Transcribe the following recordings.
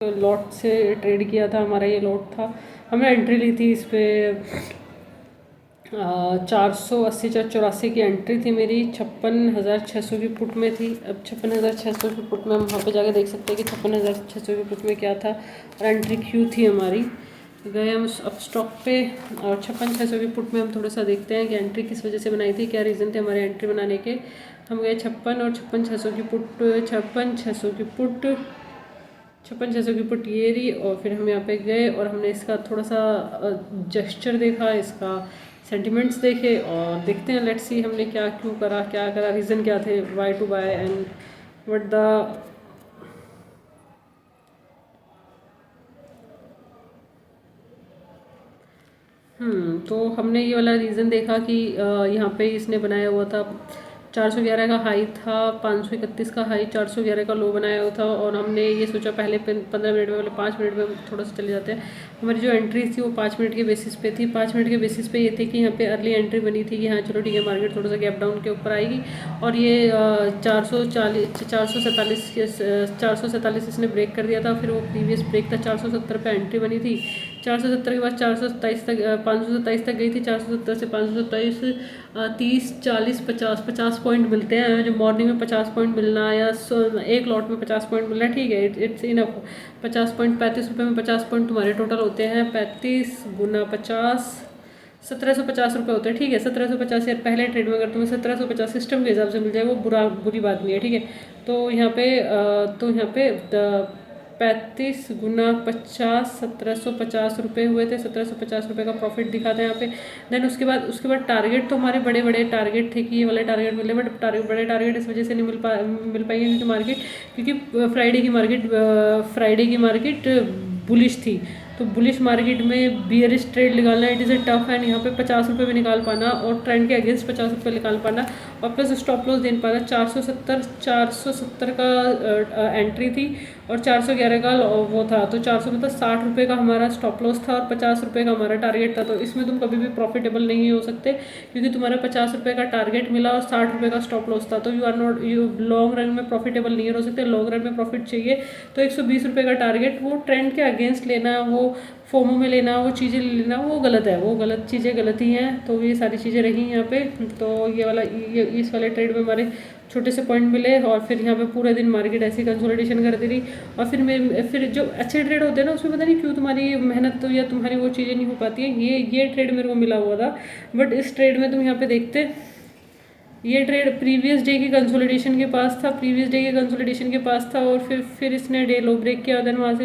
Lot से trade किया था, हमारा ये लॉट था। हमने एंट्री ली थी इस पर 480-84 की एंट्री थी मेरी, 56,600 की पुट में थी। अब 56,600 की पुट में हम वहाँ पे जाके देख सकते हैं कि 56,600 की पुट में क्या था और एंट्री क्यों थी हमारी। गए हम अब स्टॉक पे और 56,600 की पुट में हम थोड़ा सा देखते हैं कि एंट्री किस वजह से बनाई थी, क्या रीज़न थे हमारे एंट्री बनाने के। हम गए 56 और 56,600 की पुट, 56,600 की पुट, 56,600 की पुट ये रही। और फिर हम यहाँ पे गए और हमने इसका थोड़ा सा जेस्चर देखा, इसका सेंटिमेंट्स देखे और देखते हैं लेट्स सी हमने क्या क्यों करा, क्या करा, रीज़न क्या थे why to buy and what the तो हमने ये वाला रीज़न देखा कि यहाँ पे इसने बनाया हुआ था 411 का हाई था, 531 का हाई, 411 का लो बनाया हुआ था। और हमने ये सोचा पहले 15 मिनट में, मतलब 5 मिनट में थोड़ा सा चले जाते हैं। हमारी जो एंट्री थी वो 5 मिनट के बेसिस पे थी। 5 मिनट के बेसिस पे ये थी कि यहाँ पे अर्ली एंट्री बनी थी कि हाँ चलो ठीक है मार्केट थोड़ा सा गैप डाउन के ऊपर आएगी। और ये 447 इसने ब्रेक कर दिया था। फिर वो प्रीवियस ब्रेक था 470 पे एंट्री बनी थी। 470 के बाद 427 तक 527 तक गई थी। 470 से 527 30 40 50 पॉइंट मिलते हैं। जो मॉर्निंग में 50 पॉइंट मिलना या एक लॉट में 50 पॉइंट मिलना ठीक है, इट्स इनफ। 50 पॉइंट 35 रुपये में 50 पॉइंट तुम्हारे टोटल होते हैं। 35 गुना 50 1750 रुपये होते हैं, ठीक है। 1750 यार पहले ट्रेड में अगर तुम्हें 1750 सिस्टम के हिसाब से मिल जाए वो बुरी बात नहीं है, ठीक है। तो यहाँ पे 35 गुना 50 1750 रुपये हुए थे। 1750 रुपये का प्रॉफिट दिखा था यहाँ पे। देन उसके बाद टारगेट तो हमारे बड़े बड़े टारगेट थे कि ये वाले टारगेट मिले, बट बड़े टारगेट इस वजह से नहीं मिल पाएंगे क्योंकि फ्राइडे की मार्केट बुलिश थी। तो बुलिश मार्केट में बियरिश ट्रेड निकालना it is a tough and यहाँ पे 50 रुपये भी निकाल पाना और ट्रेंड के अगेंस्ट 50 रुपये निकाल पाना और प्लस स्टॉप लॉस दे पाना। 470 का एंट्री थी और 411 का वो था। तो 400 मतलब 60 रुपये का हमारा स्टॉप लॉस था और 50 रुपये का हमारा टारगेट था। तो इसमें तुम कभी भी प्रॉफिटेबल नहीं हो सकते क्योंकि तुम्हारा 50 रुपये का टारगेट मिला और 60 रुपये का स्टॉप लॉस था। तो यू लॉन्ग रन में प्रॉफिटेबल नहीं हो सकते। लॉन्ग रन में प्रॉफिट चाहिए तो 120 रुपये का टारगेट वो ट्रेंड के अगेंस्ट लेना, वो फोमो में लेना, वो चीज़ें लेना वो गलत है, वो गलत चीज़ें गलत ही हैं। तो ये सारी चीज़ें रही यहाँ पे। तो इस वाले ट्रेड में हमारे छोटे से पॉइंट मिले और फिर यहाँ पे पूरे दिन मार्केट ऐसी कंसोलिडेशन करती रही। और फिर जो अच्छे ट्रेड होते हैं ना उसमें पता नहीं क्यों तुम्हारी मेहनत या तुम्हारी वो चीज़ें नहीं हो पाती है। ये ट्रेड मेरे को मिला हुआ था, बट इस ट्रेड में तुम यहाँ पे देखते ये ट्रेड प्रीवियस डे की कंसोलिडेशन के पास था और फिर इसने डे लो ब्रेक किया। देन वहाँ से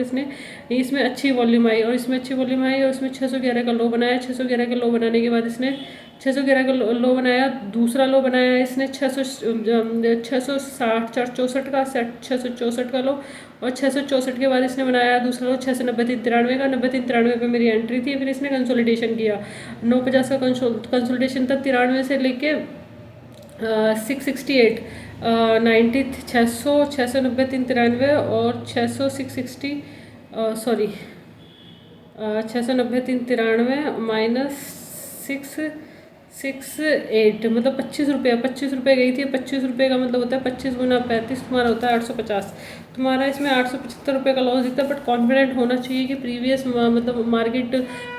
इसमें अच्छी वॉल्यूम आई और इसमें 611 का लो बनाया। 611 का लो बनाने के बाद इसने 611 का लो बनाया। दूसरा लो बनाया इसने 660 464 का सेट, 664 का लो। और 664 के बाद इसने बनाया दूसरा लो 690-93 का। 90-93 पे मेरी एंट्री थी। फिर इसने कंसोलिडेशन किया। 950 का कंसोलिडेशन था 93 से लेके 668 90 690 93 और 660 सॉरी 690 माइनस 668 मतलब 25 रुपये गई थी। 25 रुपये का मतलब होता है 25 गुना 35 तुम्हारा होता है 850। तुम्हारा इसमें 875 रुपये का लॉस दिखता है। बट कॉन्फिडेंट होना चाहिए कि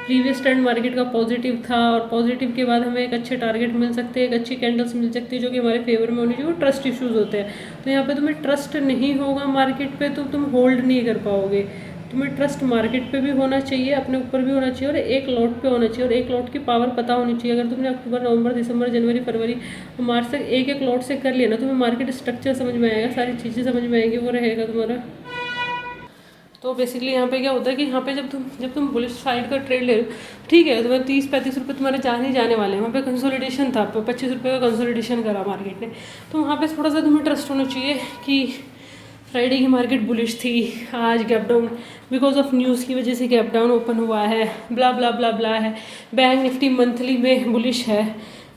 प्रीवियस ट्रेंड मार्केट का पॉजिटिव था और पॉजिटिव के बाद हमें एक अच्छे टारगेट मिल सकते हैं, एक अच्छी कैंडल्स मिल सकती है जो कि हमारे फेवर में होनी चाहिए। वो ट्रस्ट इश्यूज होते हैं। तो यहाँ पे तुम्हें ट्रस्ट नहीं होगा मार्केट पे तो तुम होल्ड नहीं कर पाओगे। तुम्हें ट्रस्ट मार्केट पे भी होना चाहिए, अपने ऊपर भी होना चाहिए और एक लॉट पे होना चाहिए और एक लॉट की पावर पता होनी चाहिए। अगर तुमने अक्टूबर नवंबर दिसंबर जनवरी फरवरी मार्च तक एक लॉट से कर लिया ना, तुम्हें मार्केट स्ट्रक्चर समझ में आएगा, सारी चीज़ें समझ में आएंगी, वो रहेगा तुम्हारा। तो बेसिकली यहाँ पे क्या होता है कि यहाँ पे जब तुम बुलिश साइड का ट्रेड ले रहे हो ठीक है, तुम्हें 30-35 रुपये तुम्हारे जाने वाले हैं। वहाँ पे कंसोलिडेशन था, 25 रुपये का कंसोलिडेशन करा मार्केट ने। तो वहाँ पे थोड़ा सा तुम्हें ट्रस्ट होना चाहिए कि फ्राइडे की मार्केट बुलिश थी, आज gap down because of news की वजह से गैप डाउन ओपन हुआ है, ब्ला ब्ला ब्ला ब्ला है। बैंक निफ्टी मंथली में बुलिश है,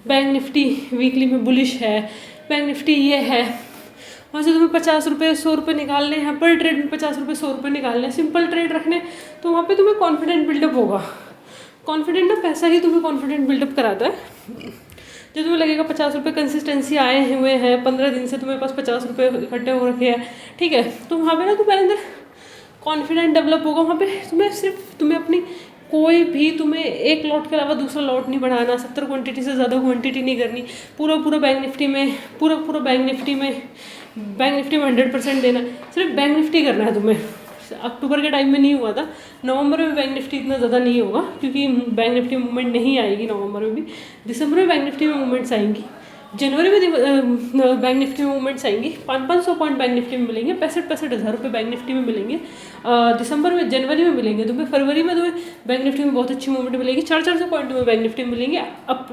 बैंक निफ्टी वीकली में बुलिश है, बैंक निफ्टी ये है। वहाँ से तुम्हें 50 रुपये 100 रुपये निकालने हैं पर ट्रेड में, 50 रुपये 100 रुपये निकालने, सिंपल ट्रेड रखने। तो वहाँ पे तुम्हें कॉन्फिडेंट बिल्डअप होगा। कॉन्फिडेंट ना पैसा ही तुम्हें कॉन्फिडेंट बिल्डअप कराता है। जो तुम्हें लगेगा 50 रुपये कंसिस्टेंसी आए हुए हैं, 15 दिन से तुम्हारे पास 50 रुपये इकट्ठे हो रखे हैं, ठीक है। तो वहाँ पे ना तुम्हारे अंदर कॉन्फिडेंट डेवलप होगा वहाँ पे। तुम्हें अपनी कोई भी तुम्हें एक लॉट के अलावा दूसरा लॉट नहीं बढ़ाना, 70 क्वांटिटी से ज़्यादा क्वांटिटी नहीं करनी, पूरा बैंक निफ्टी में बैंक निफ्टी में 100% देना, सिर्फ बैंक निफ्टी करना है तुम्हें। अक्टूबर के टाइम में नहीं हुआ था, नवंबर में बैंक निफ्टी इतना ज़्यादा नहीं होगा क्योंकि बैंक निफ्टी मूवमेंट नहीं आएगी नवंबर में भी, दिसंबर में बैंक निफ्टी में मूवमेंट्स आएंगी, जनवरी में बैंक निफ्टी में मूवमेंट्स आएंगी, 500 पॉइंट बैंक निफ्टी में मिलेंगे, 65 हज़ार रुपये बैंक निफ्टी में मिलेंगे दिसंबर में, जनवरी में मिलेंगे तुम्हें, फरवरी में तुम्हें बैंक निफ्टी में बहुत अच्छी मूवमेंट मिलेगी, 400 पॉइंट तुम्हें बैंक निफ्टी में मिलेंगे, अब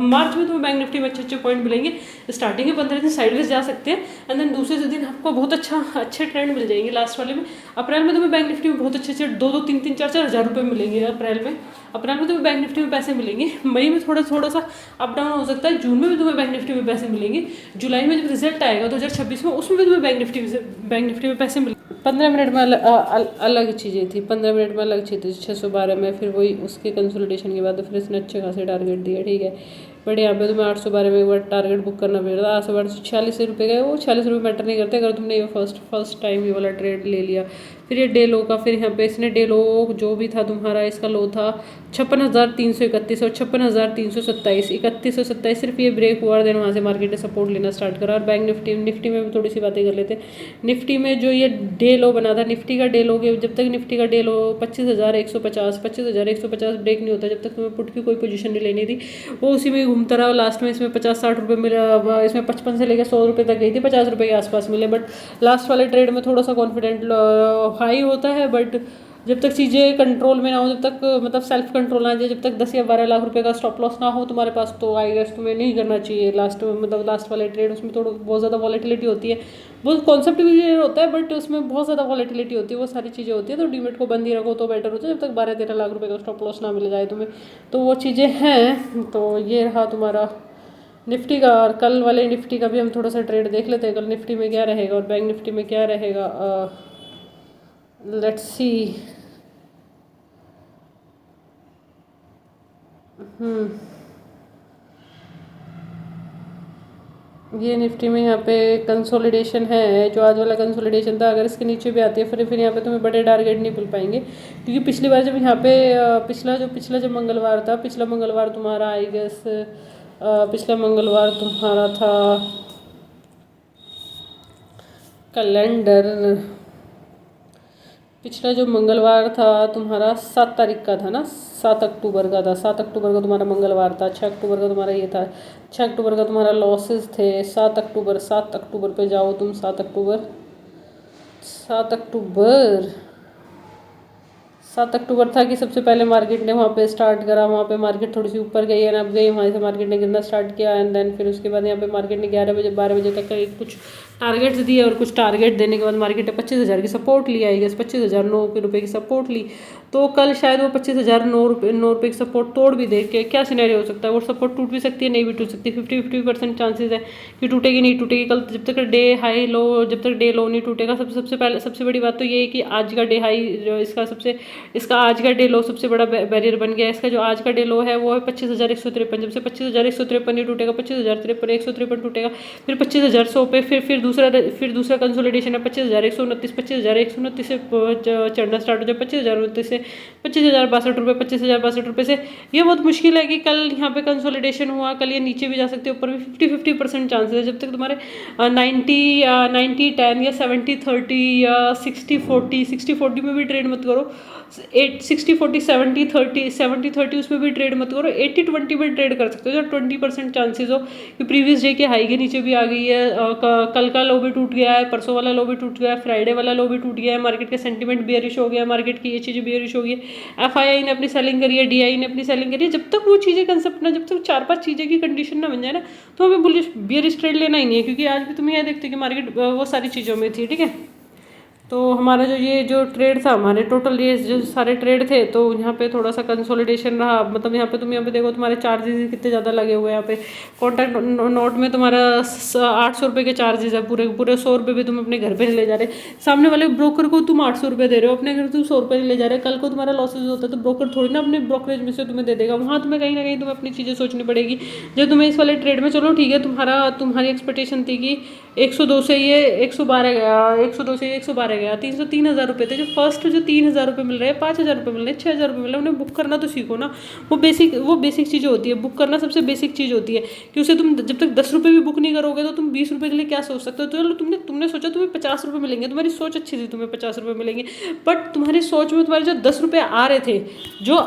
मार्च में तुम्हें बैंक निफ्टी में अच्छे पॉइंट मिलेंगे, स्टार्टिंग के 15 दिन साइडवेज जा सकते हैं एंड देन दूसरे दिन आपको बहुत अच्छे ट्रेंड मिल जाएंगे लास्ट वाले में। अप्रैल में तुम्हें बैंक निफ्टी में बहुत अच्छे 2-3 4 हज़ार रुपये मिलेंगे अप्रैल में तुम्हें बैंक निफ्टी में पैसे मिलेंगे, मई में थोड़ा सा अप डाउन हो सकता है, जून में भी तुम्हें बैंक निफ्टी में पैसे मिलेंगे, जुलाई में जब रिजल्ट आएगा 2026 में उसमें भी तुम्हें बैंक निफ्टी में पैसे मिलेंगे। 15 मिनट में अलग चीज़ें थी, 15 मिनट में अलग चीज़ थी 612 में, फिर वही उसके कंसोलिडेशन के बाद फिर इसने अच्छे खासे टारगेट दिए, ठीक है। बट यहाँ पे तुम्हें 812 में एक बार टारगेट बुक करना पड़ेगा, 812 46 रुपये का, वो 46 रुपये मैटर नहीं करते अगर तुमने ये फर्स्ट टाइम ये वाला ट्रेड ले लिया। फिर ये डे लो का, फिर यहाँ पे इसने डे लो जो भी था तुम्हारा, इसका लो था 56,331 और 56,327, 3127 सिर्फ ये ब्रेक हुआ, देन वहाँ से मार्केट ने सपोर्ट लेना स्टार्ट करा। और बैंक निफ्टी में भी थोड़ी सी बातें कर लेते हैं। निफ्टी में जो ये डे लो बना था, निफ्टी का डे लो के जब तक निफ्टी का डे लो 25,150 ब्रेक नहीं होता, जब तक तुम्हें पुट की कोई पोजीशन नहीं लेनी थी, वो उसी में घूमता रहा। लास्ट में इसमें 50-60 रुपये मिला, इसमें 55 से लेकर 100 रुपये तक गई थी, 50 रुपये के आसपास मिले। बट लास्ट वाले ट्रेड में थोड़ा सा कॉन्फिडेंट हाई होता है, बट जब तक चीज़ें कंट्रोल में ना हो, जब तक मतलब सेल्फ कंट्रोल ना आ जाए, जब तक 10 या 12 लाख रुपए का स्टॉप लॉस ना हो तुम्हारे पास, तो आई गेस तुम्हें नहीं करना चाहिए लास्ट वाले ट्रेड। उसमें बहुत ज़्यादा वॉलेटिलिटी होती है, वो कॉन्सेप्ट भी क्लियर होता है बट उसमें बहुत ज़्यादा वॉलेटिलिटी होती है, वो सारी चीज़ें होती है। तो डीमेट को बंद ही रखो तो बेटर होता है, जब तक 12-13 लाख रुपये का स्टॉप लॉस ना मिल जाए तुम्हें, तो वो चीज़ें हैं। तो ये रहा तुम्हारा निफ्टी का। और कल वाले निफ्टी का भी हम थोड़ा सा ट्रेड देख लेते हैं, कल निफ्टी में क्या रहेगा और बैंक निफ्टी में क्या रहेगा। Let's see. ये निफ्टी में यहाँ पे कंसोलिडेशन है, जो आज वाला कंसोलिडेशन था, अगर इसके नीचे भी आती है फिर यहाँ पे तुम्हें बड़े टारगेट नहीं मिल पाएंगे, क्योंकि पिछली बार जब यहाँ पे पिछला जो मंगलवार था, पिछला मंगलवार तुम्हारा आई गेस पिछला मंगलवार तुम्हारा था कैलेंडर, पिछला जो मंगलवार था तुम्हारा 7 तारीख का था ना, 7 अक्टूबर का था, 7 अक्टूबर का तुम्हारा मंगलवार था, 6 अक्टूबर का तुम्हारा ये था, 6 अक्टूबर का तुम्हारा लॉसेस थे, 7 अक्टूबर पे जाओ तुम, 7 अक्टूबर था कि सबसे पहले मार्केट ने वहाँ पे स्टार्ट करा, वहाँ पे मार्केट थोड़ी सी ऊपर गई एंड अब गई, वहाँ से मार्केट ने गिरना स्टार्ट किया एंड देन फिर उसके बाद यहाँ पे मार्केट ने 12 बजे तक कुछ टारगेट्स दिए और कुछ टारगेट देने के बाद मार्केट ने 25,000 की सपोर्ट ली, आई गेस 25,009 रुपये की सपोर्ट ली। तो कल शायद वो 25,009 रुपये की सपोर्ट तोड़ भी दे के, क्या सिनेरियो हो सकता है, वो सपोर्ट टूट भी सकती है, नहीं भी टूट सकती, 50% चांसेस है कि टूटेगी नहीं टूटेगी कल, जब तक डे लो नहीं टूटेगा। सबसे बड़ी बात तो ये है कि आज का डे हाई इसका आज का डे लो सबसे बड़ा बैरियर बन गया है। इसका जो आज का डे लो है वो है 25,153, जब से 25,153 नहीं टूटेगा, 25,053 टूटेगा, फिर 25,100 पे फिर दूसरा कंसोलिडेशन है 25,129, 25,129 से चढ़ना स्टार्ट हो जाए, 25,029 से 25,062 रुपये से। ये बहुत मुश्किल है कि कल यहाँ पे कंसोलिडेशन हुआ, कल ये नीचे भी जा सकते हैं, ऊपर भी 50% चांसेस है। जब तक तुम्हारे 90-10 या 70-30 या 60-40 में भी ट्रेड मत करो, 60-40 70-30 उसमें भी ट्रेड मत करो, 80-20 में ट्रेड कर सकते हो, जो 20% चांसेस हो कि प्रीवियस डे के हाई के नीचे भी आ गई है, कल का लो भी टूट गया है, परसों वाला लो भी टूट गया है, फ्राइडे वाला लो भी टूट गया है, मार्केट का सेंटीमेंट बियरिश हो गया, मार्केट की ये चीज़ें बियरिश हो गई है, FII ने अपनी सेलिंग करी है, DI ने अपनी सेलिंग करी है। जब तक वो चीज़ें कंसेप्ट ना, जब तक 4-5 चीज़ें की कंडीशन ना बन जाए ना, तो हमें बुलिश बियरिश ट्रेड लेना ही नहीं है, क्योंकि आज भी तुम्हें यह देखते कि मार्केट वो सारी चीज़ों में थी, ठीक है। तो हमारा जो ट्रेड था, हमारे टोटल ये जो सारे ट्रेड थे, तो यहाँ पे थोड़ा सा कंसोलिडेशन रहा। मतलब यहाँ पे देखो तुम्हारे चार्जेस कितने ज़्यादा लगे हुए हैं। यहाँ पे कॉन्टैक्ट नोट में तुम्हारा 800 रुपये के चार्जेस है, पूरे 100 रुपये भी तुम अपने घर पे नहीं ले जा रहे, सामने वाले ब्रोकर को तुम 800 रुपये दे रहे हो, अपने घर तुम 100 रुपये नहीं ले जा रहे। कल को तुम्हारा लॉसेज होता है तो ब्रोकर थोड़ी ना अपने ब्रोकरेज में से तुम्हें दे देगा, वहाँ तुम्हें कहीं ना कहीं तुम्हें अपनी चीज़ें सोचनी पड़ेगी। जब तुम्हें इस वाले ट्रेड में, चलो ठीक है, तुम्हारी एक्सपेक्टेशन थी कि 102 से ये 112 गया, 102 से ये 112 गया, 3,000 रुपये थे। जो फर्स्ट जो 3,000 रुपये मिल रहे हैं, 5,000 रुपये मिल रहे हैं, 6,000 रुपये मिल रहे हैं, उन्हें बुक करना तो सीखो ना। वो बेसिक चीज़ होती है, बुक करना सबसे बेसिक चीज़ होती है। कि उसे तुम जब तक 10 रुपये भी बुक नहीं करोगे तो तुम 20 रुपये के लिए क्या सोच सकते हो। तो चलो तुमने सोचा तुम्हें 50 रुपये मिलेंगे, तुम्हारी सोच अच्छी थी, तुम्हें 50 रुपये मिलेंगे, बट तुम्हारी सोच में तुम्हारे जो 10 रुपये आ रहे थे, जो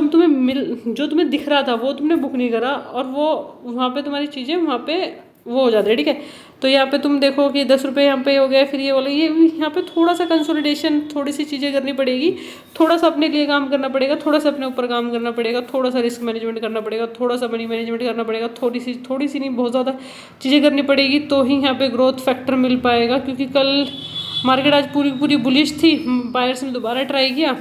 तुम्हें दिख रहा था, वो तुमने बुक नहीं करा, और वो वहाँ पे तुम्हारी चीज़ें वहाँ पे वो हो जाते हैं, ठीक है। तो यहाँ पे तुम देखो कि 10 रुपये यहाँ पे हो गया, फिर ये बोला, ये यहाँ पे थोड़ा सा कंसोलिडेशन, थोड़ी सी चीज़ें करनी पड़ेगी, थोड़ा सा अपने लिए काम करना पड़ेगा, थोड़ा सा अपने ऊपर काम करना पड़ेगा, थोड़ा सा रिस्क मैनेजमेंट करना पड़ेगा, थोड़ा सा मनी मैनेजमेंट करना पड़ेगा, थोड़ी सी नहीं, बहुत ज़्यादा चीज़ें करनी पड़ेगी, तो ही यहाँ पे ग्रोथ फैक्टर मिल पाएगा। क्योंकि कल मार्केट आज पूरी बुलिश थी, बायर्स ने दोबारा ट्राई किया।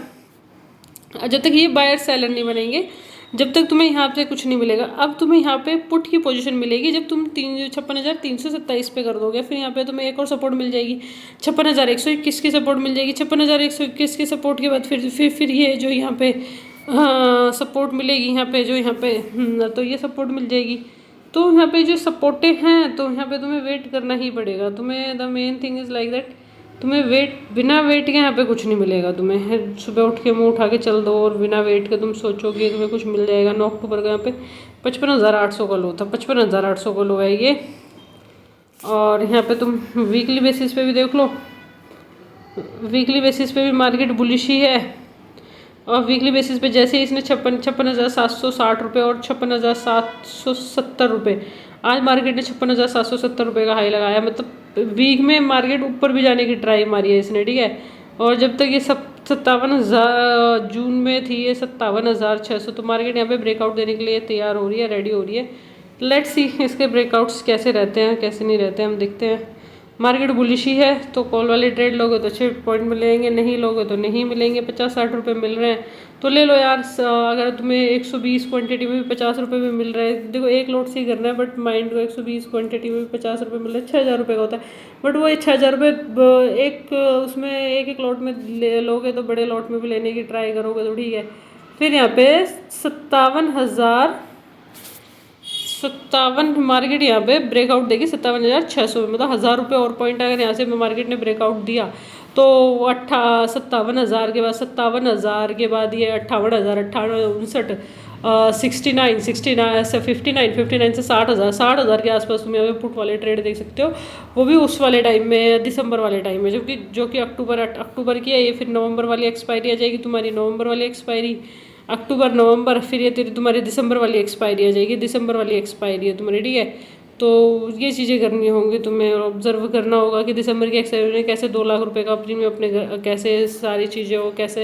जब तक ये बायर सेलर नहीं बनेंगे, जब तक तुम्हें यहाँ पे कुछ नहीं मिलेगा। अब तुम्हें यहाँ पे पुट की पोजीशन मिलेगी जब तुम 56,327 पे कर दोगे। फिर यहाँ पे तुम्हें एक और सपोर्ट मिल जाएगी, 56,121 की सपोर्ट मिल जाएगी। 56,121 के सपोर्ट के बाद फिर ये जो यहाँ पे सपोर्ट मिलेगी, यहाँ पे जो यहाँ पे तो ये सपोर्ट मिल जाएगी। तो यहाँ पे जो सपोर्टें हैं, तो यहाँ पे तुम्हें वेट करना ही पड़ेगा। तुम्हें the main thing is like that, तुम्हें बिना वेट के यहाँ पे कुछ नहीं मिलेगा। तुम्हें सुबह उठ के मुंह उठा के चल दो और बिना वेट के तुम सोचोगे तुम्हें कुछ मिल जाएगा। 9 अक्टूबर का यहाँ पे 55,800 का लो था, 55,800 का लो है ये। और यहाँ पे तुम वीकली बेसिस पे भी देख लो, वीकली बेसिस पे भी मार्केट बुलिश ही है। और वीकली बेसिस पे जैसे ही इसने 56,760 रुपये और 56,770 रुपये, आज मार्केट ने 56,770 रुपये का हाई लगाया। मतलब वीक में मार्केट ऊपर भी जाने की ट्राई मारी है इसने, ठीक है। और जब तक ये 57,000 जून में थी, ये 57,600, तो मार्केट यहाँ पे ब्रेकआउट देने के लिए तैयार हो रही है, रेडी हो रही है। लेट्स सी इसके ब्रेकआउट्स कैसे रहते हैं, कैसे नहीं रहते हैं, हम देखते हैं। मार्केट बुलिश ही है, तो कॉल वाले ट्रेड लोगे तो अच्छे पॉइंट मिलेंगे, नहीं लोगे तो नहीं मिलेंगे। 50-60 रुपये मिल रहे हैं तो ले लो यार। अगर तुम्हें 120 क्वांटिटी में भी 50 रुपये में मिल रहा है, देखो एक लॉट से ही करना है, बट माइंड को 120 क्वांटिटी में भी 50 रुपये मिल रहा है, 6,000 रुपये का होता है। बट वो 6,000 रुपये एक उसमें एक लॉट में ले लोगे, तो बड़े लॉट में भी लेने की ट्राई करोगे तो ठीक है। फिर यहाँ पे 57 मार्केट यहाँ पे ब्रेकआउट देगी 57,600 में, मतलब 1,000 रुपये और पॉइंट अगर यहाँ से मार्केट ने ब्रेकआउट दिया तो 57,000 के बाद 57,000 के बाद ये 58,000, 58,59, 59 से 60,000 के आसपास तुम यहाँ पे पुट वाले ट्रेड देख सकते हो। वो भी उस वाले टाइम में, दिसंबर वाले टाइम में, जो कि अक्टूबर की है ये। फिर नवंबर वाली एक्सपायरी आ जाएगी तुम्हारी, नवंबर वाली एक्सपायरी, अक्टूबर नवंबर, फिर ये तुम्हारी दिसंबर वाली एक्सपायरी आ जाएगी, दिसंबर वाली एक्सपायरी है तुम्हारी, ठीक है। तो ये चीज़ें करनी होंगी तुम्हें, और ऑब्जर्व करना होगा कि दिसंबर की एक्सपायरी में कैसे 2 लाख रुपए का प्रीमियम अपने कैसे सारी चीज़ें हो, कैसे